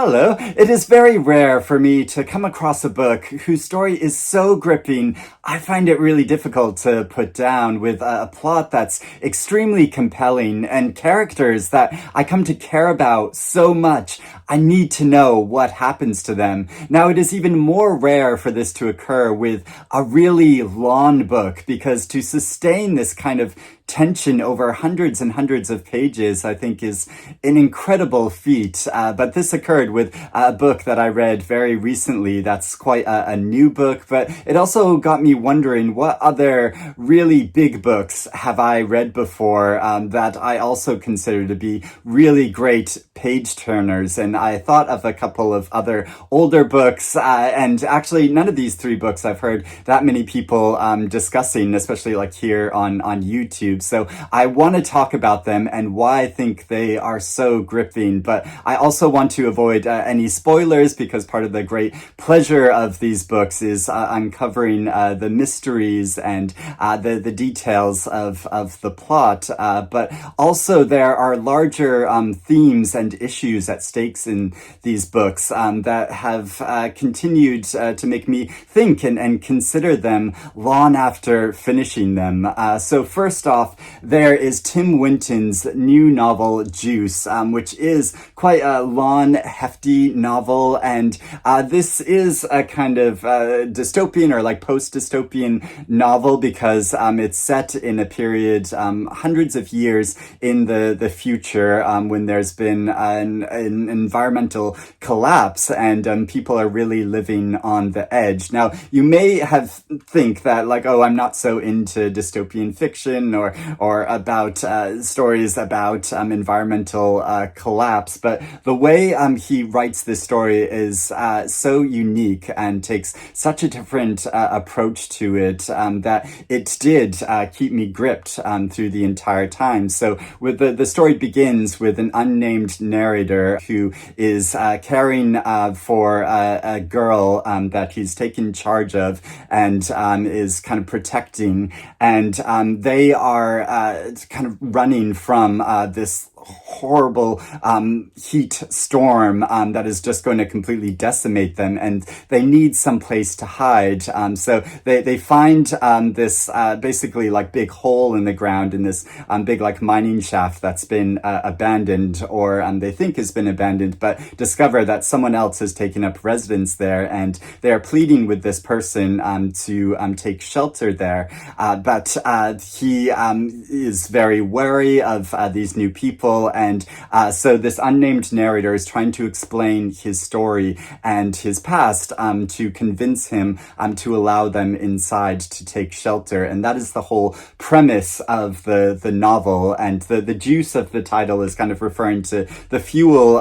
Hello. It is very rare for me to come across a book whose story is so gripping, I find it really difficult to put down, with a plot that's extremely compelling and characters that I come to care about so much. I need to know what happens to them. Now, it is even more rare for this to occur with a really long book, because to sustain this kind of tension over hundreds and hundreds of pages, I think, is an incredible feat. But this occurred with a book that I read very recently that's quite a new book, but it also got me wondering what other really big books have I read before that I also consider to be really great page turners. And I thought of a couple of other older books, and actually none of these three books I've heard that many people discussing, especially like here on YouTube. So I want to talk about them and why I think they are so gripping, but I also want to avoid any spoilers, because part of the great pleasure of these books is uncovering the mysteries and the details of the plot. But also there are larger themes and issues at stakes in these books that have continued to make me think and consider them long after finishing them. So first off, there is Tim Winton's new novel, Juice, which is quite a long, hefty novel, and this is a kind of dystopian or like post-dystopian novel, because it's set in a period hundreds of years in the future, when there's been an environmental collapse and people are really living on the edge. Now, you may have think that like, oh, I'm not so into dystopian fiction or about stories about environmental collapse, but the way he writes this story is so unique and takes such a different approach to it that it did keep me gripped through the entire time. So with the story begins with an unnamed narrator who is caring for a girl that he's taken charge of and is kind of protecting, and they are kind of running from this horrible heat storm that is just going to completely decimate them, and they need some place to hide. So they find this basically like big hole in the ground in this big like mining shaft that's been abandoned, or they think has been abandoned, but discover that someone else has taken up residence there, and they are pleading with this person to take shelter there. But he is very wary of these new people, and so this unnamed narrator is trying to explain his story and his past to convince him to allow them inside to take shelter. And that is the whole premise of the novel, and the juice of the title is kind of referring to the fuel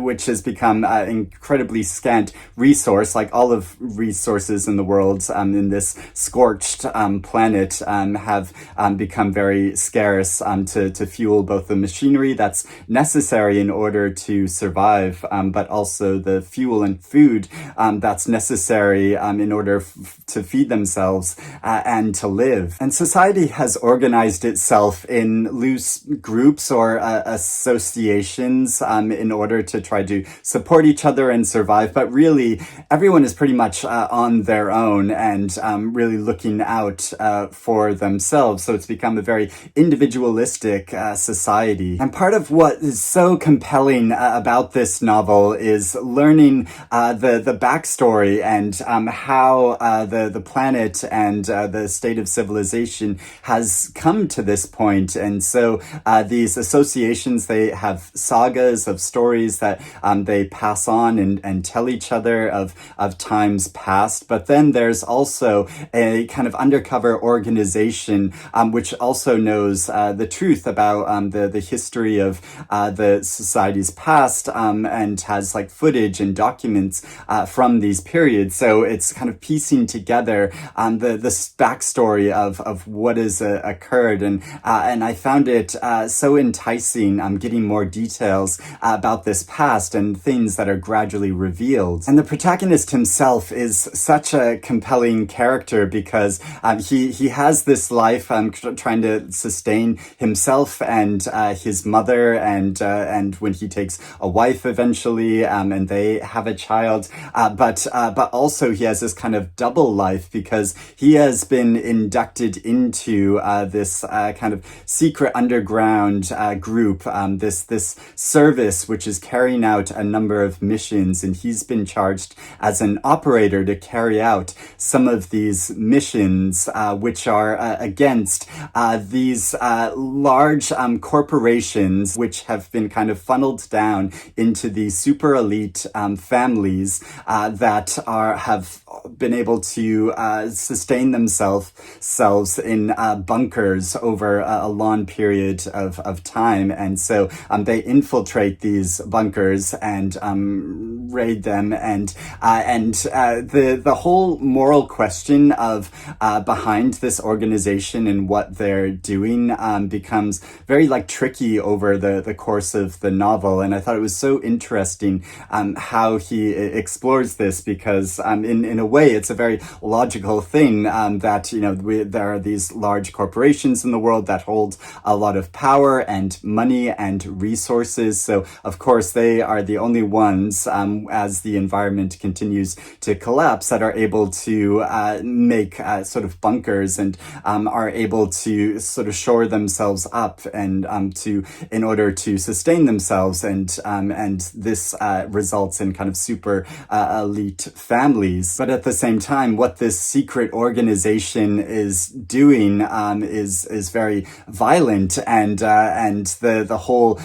which has become an incredibly scant resource, like all of resources in the world in this scorched planet have become very scarce to fuel both the machinery that's necessary in order to survive, but also the fuel and food that's necessary in order to feed themselves and to live. And society has organized itself in loose groups or associations in order to try to support each other and survive, but really everyone is pretty much on their own and really looking out for themselves. So it's become a very individualistic society. And part of what is so compelling about this novel is learning the backstory and how the planet and the state of civilization has come to this point. And so these associations, they have sagas of stories that they pass on and tell each other of times past. But then there's also a kind of undercover organization which also knows the truth about the history of the society's past and has like footage and documents from these periods. So it's kind of piecing together the backstory of what has occurred, and I found it so enticing getting more details about this past and things that are gradually revealed. And the protagonist himself is such a compelling character, because he has this life trying to sustain himself and his mother, and when he takes a wife eventually, and they have a child. But also he has this kind of double life because he has been inducted into this kind of secret underground group, this service which is carrying out a number of missions, and he's been charged as an operator to carry out some of these missions, which are against these large corporations which have been kind of funneled down into the super elite families that have been able to sustain themselves in bunkers over a long period of time. And so they infiltrate these bunkers and raid them, and the whole moral question of behind this organization and what they're doing becomes very tricky over the course of the novel. And I thought it was so interesting how he explores this, because in a way it's a very logical thing that there are these large corporations in the world that hold a lot of power and money and resources. So of course they are the only ones, as the environment continues to collapse, that are able to make sort of bunkers and are able to sort of shore themselves up and in order to sustain themselves, and this results in kind of super elite families. But at the same time, what this secret organization is doing is very violent, and the whole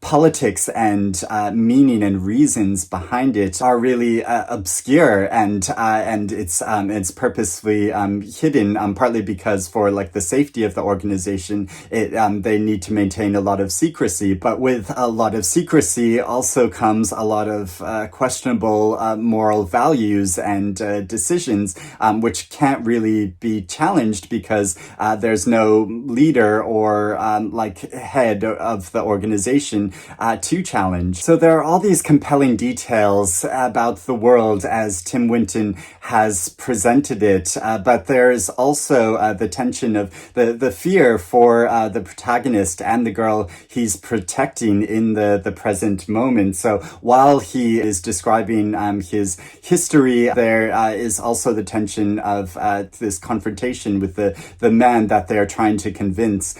politics and meaning and reasons behind it are really obscure, and it's purposefully hidden, partly because for the safety of the organization, they need to maintain a lot of secrecy. But with a lot of secrecy also comes a lot of questionable moral values and decisions, which can't really be challenged because there's no leader or head of the organization to challenge. So there are all these compelling details about the world as Tim Winton has presented it, but there's also the tension of the fear for the protagonist and the girl he's protecting in the present moment. So while he is describing his history, there is also the tension of this confrontation with the man that they're trying to convince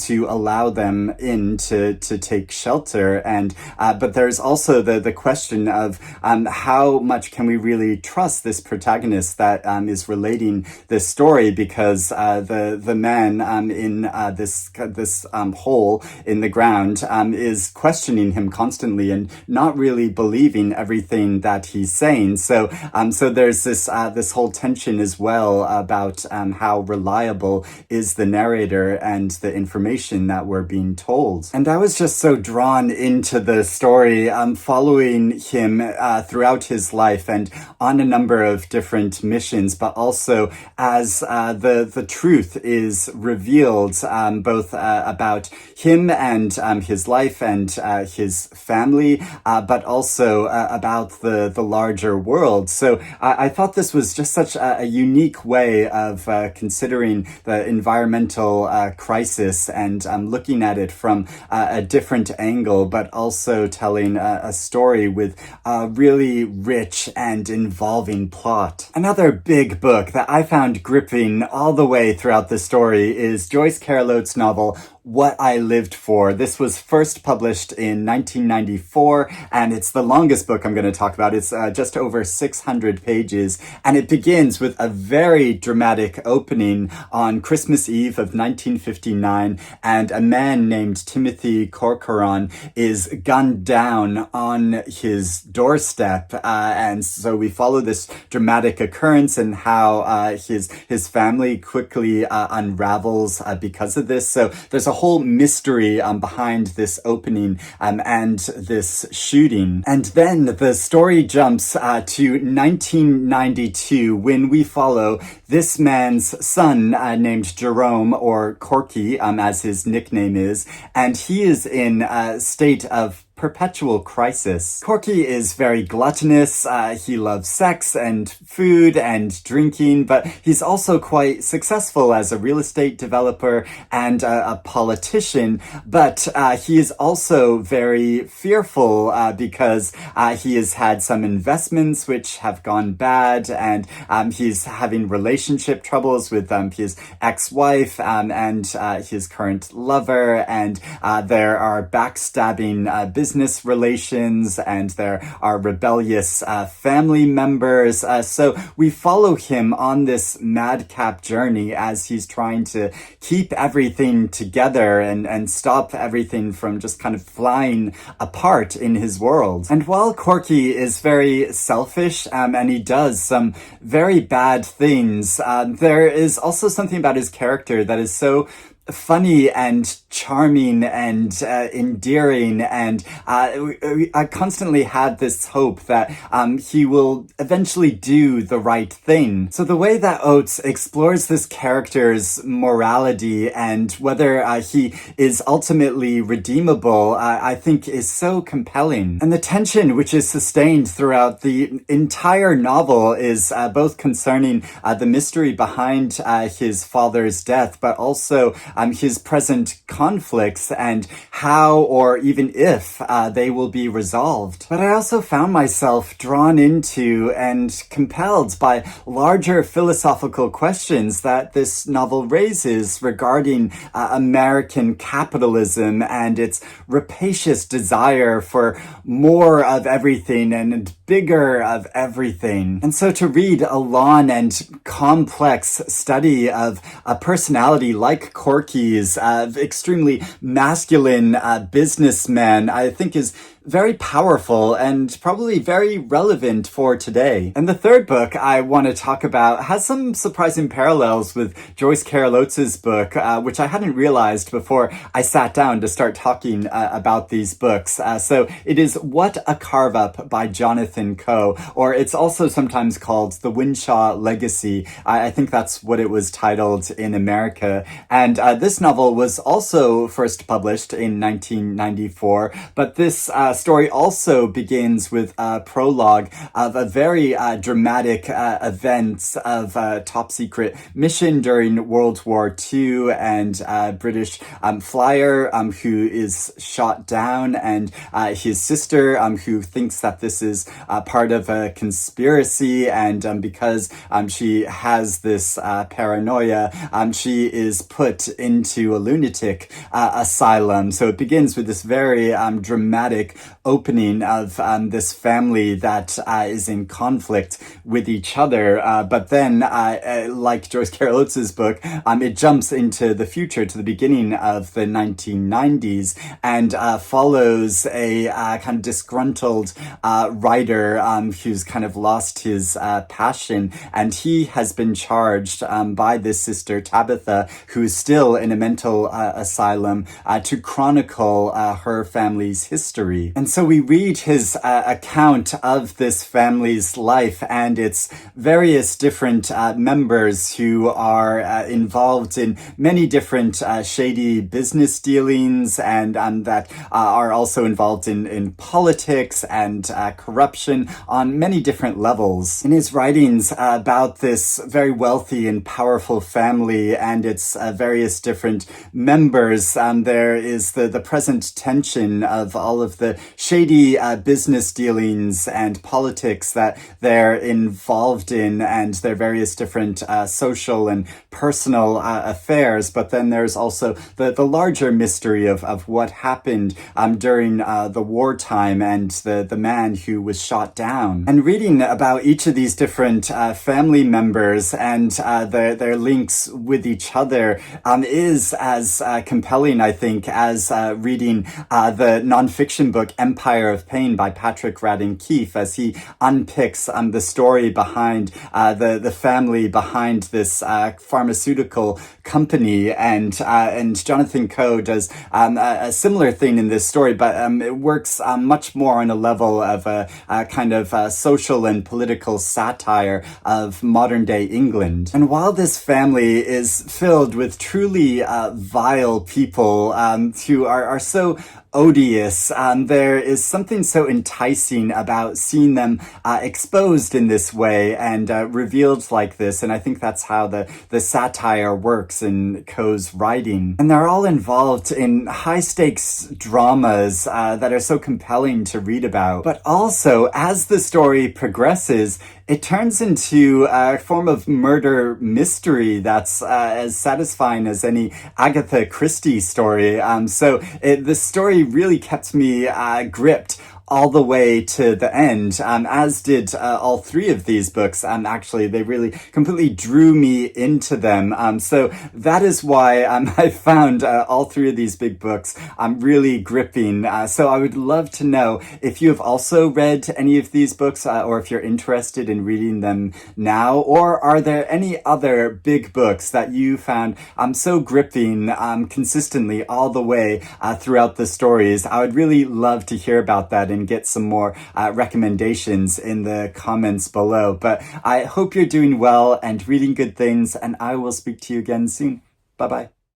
to allow them in to take shelter. And but there's also the question of how much can we really trust this protagonist that is relating this story, because the man in this hole in the ground is questioning him constantly and not really believing everything that he's saying. So there's this whole tension as well about how reliable is the narrator and the information that we're being told. And I was just so drawn into the story, following him throughout his life and on a number of different missions, but also as the truth is revealed, both about him and his life and his family, but also about the larger world. So I thought this was just such a unique way of considering the environmental crisis and looking at it from a different angle, but also telling a story with a really rich and involving plot. Another big book that I found gripping all the way throughout the story is Joyce Carol Oates' novel, What I Lived For. This was first published in 1994, and it's the longest book I'm going to talk about. It's just over 600 pages, and it begins with a very dramatic opening on Christmas Eve of 1959, and a man named Timothy Corcoran is gunned down on his doorstep, and so we follow this dramatic occurrence and how his family quickly unravels because of this. So there's a whole mystery behind this opening and this shooting. And then the story jumps to 1992 when we follow this man's son named Jerome, or Corky as his nickname is, and he is in a state of perpetual crisis. Corky is very gluttonous. He loves sex and food and drinking, but he's also quite successful as a real estate developer and a politician. But he is also very fearful because he has had some investments which have gone bad, and he's having relationship troubles with his ex-wife and his current lover, and there are backstabbing business relations, and there are rebellious family members. So we follow him on this madcap journey as he's trying to keep everything together and stop everything from just kind of flying apart in his world. And while Corky is very selfish and he does some very bad things, there is also something about his character that is so funny and charming and endearing, and I constantly had this hope that he will eventually do the right thing. So the way that Oates explores this character's morality and whether he is ultimately redeemable, I think is so compelling. And the tension which is sustained throughout the entire novel is both concerning the mystery behind his father's death, but also his present conflicts and how or even if they will be resolved. But I also found myself drawn into and compelled by larger philosophical questions that this novel raises regarding American capitalism and its rapacious desire for more of everything and bigger of everything. And so to read a long and complex study of a personality like Corky's, extremely masculine businessman, I think is very powerful and probably very relevant for today. And the third book I want to talk about has some surprising parallels with Joyce Carol Oates' book, which I hadn't realized before I sat down to start talking about these books. So it is What a Carve Up by Jonathan Coe, or it's also sometimes called The Winshaw Legacy. I think that's what it was titled in America. And this novel was also first published in 1994, but this story also begins with a prologue of a very dramatic events of a top secret mission during World War II, and a British flyer who is shot down, and his sister who thinks that this is part of a conspiracy, and because she has this paranoia, she is put into a lunatic asylum. So it begins with this very dramatic opening of this family that is in conflict with each other. But then, like Joyce Carol Oates' book, it jumps into the future, to the beginning of the 1990s, and follows a kind of disgruntled writer who's kind of lost his passion, and he has been charged by this sister, Tabitha, who's still in a mental asylum, to chronicle her family's history. And so we read his account of this family's life and its various different members who are involved in many different shady business dealings, and that are also involved in politics and corruption on many different levels. In his writings about this very wealthy and powerful family and its various different members, there is the present tension of all of the shady business dealings and politics that they're involved in, and their various different social and personal affairs. But then there's also the larger mystery of what happened during the wartime and the man who was shot down. And reading about each of these different family members and their links with each other is as compelling, I think, as reading the nonfiction book Empire of Pain by Patrick Radden Keefe, as he unpicks the story behind the family behind this pharmaceutical company. And Jonathan Coe does a similar thing in this story, but it works much more on a level of a kind of social and political satire of modern day England. And while this family is filled with truly vile people who are so odious. There is something so enticing about seeing them exposed in this way and revealed like this. And I think that's how the satire works in Coe's writing. And they're all involved in high stakes dramas that are so compelling to read about. But also, as the story progresses, it turns into a form of murder mystery that's as satisfying as any Agatha Christie story. The story really kept me gripped all the way to the end, as did all three of these books. Actually, they really completely drew me into them. So that is why I found all three of these big books really gripping. So I would love to know if you have also read any of these books, or if you're interested in reading them now, or are there any other big books that you found so gripping consistently all the way throughout the stories? I would really love to hear about that and get some more recommendations in the comments below. But I hope you're doing well and reading good things, and I will speak to you again soon. Bye-bye.